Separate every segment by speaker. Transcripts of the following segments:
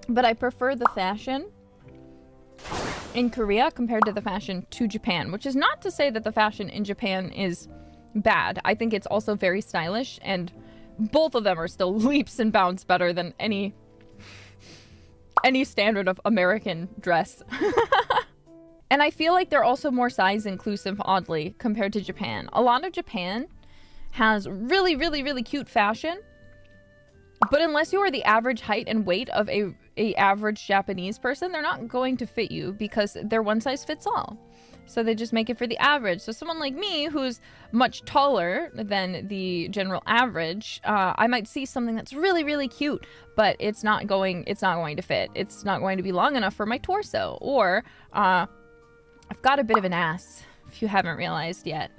Speaker 1: but I prefer the fashion in Korea compared to the fashion to Japan, which is not to say that the fashion in Japan is bad. I think it's also very stylish, and both of them are still leaps and bounds better than any standard of American dress. And I feel like they're also more size inclusive, oddly, compared to Japan. A lot of Japan has really, really, really cute fashion, but unless you are the average height and weight of a average Japanese person, they're not going to fit you because they're one size fits all. So they just make it for the average. So someone like me, who's much taller than the general average, I might see something that's really, really cute, but it's not going to fit. It's not going to be long enough for my torso. Or I've got a bit of an ass, if you haven't realized yet.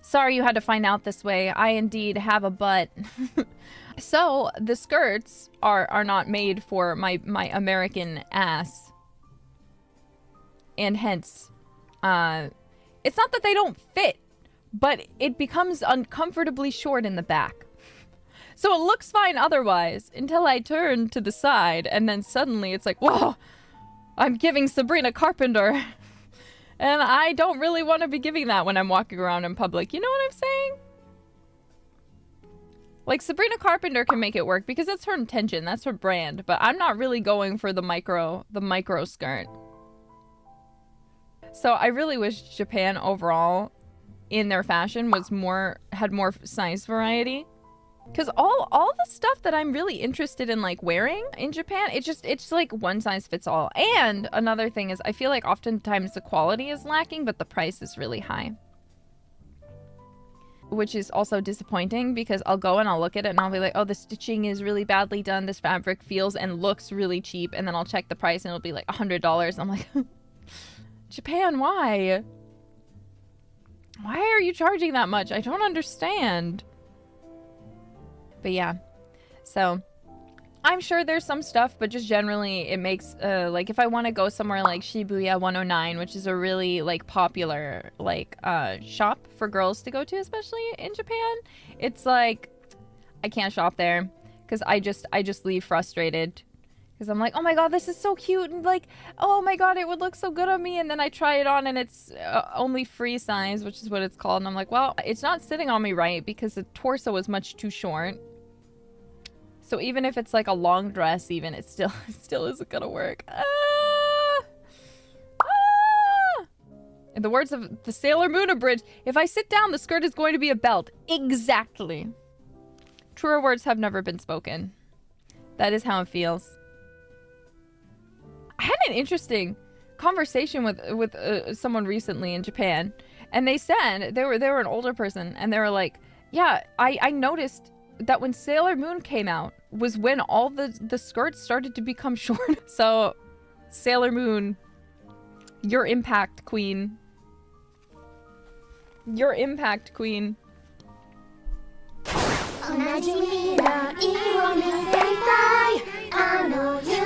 Speaker 1: Sorry you had to find out this way. I indeed have a butt. So the skirts are not made for my American ass. And hence, it's not that they don't fit, but it becomes uncomfortably short in the back. So it looks fine otherwise until I turn to the side, and then suddenly it's like, whoa, I'm giving Sabrina Carpenter. And I don't really want to be giving that when I'm walking around in public. You know what I'm saying? Like, Sabrina Carpenter can make it work because that's her intention, that's her brand, but I'm not really going for the micro skirt. So I really wish Japan overall in their fashion had more size variety. Because all the stuff that I'm really interested in like wearing in Japan, it's like one size fits all. And another thing is I feel like oftentimes the quality is lacking, but the price is really high. Which is also disappointing because I'll go and I'll look at it and I'll be like, oh, the stitching is really badly done. This fabric feels and looks really cheap. And then I'll check the price and it'll be like $100. I'm like, Japan, why? Why are you charging that much? I don't understand. But yeah, so I'm sure there's some stuff, but just generally it makes, like if I want to go somewhere like Shibuya 109, which is a really like popular like shop for girls to go to, especially in Japan, it's like I can't shop there because I just leave frustrated because I'm like, oh my god, this is so cute, and like, oh my god, it would look so good on me, and then I try it on and it's only free size, which is what it's called, and I'm like, well, it's not sitting on me right because the torso is much too short. So even if it's like a long dress, even it still isn't gonna work. In the words of the Sailor Moon Abridged, if I sit down, the skirt is going to be a belt. Exactly. Truer words have never been spoken. That is how it feels. I had an interesting conversation with someone recently in Japan, and they said they were an older person, and they were like, yeah, I noticed that when Sailor Moon came out was when all the skirts started to become short. So, Sailor Moon, your impact, queen. Your impact, queen. 同じ未来を見ていたいあの夢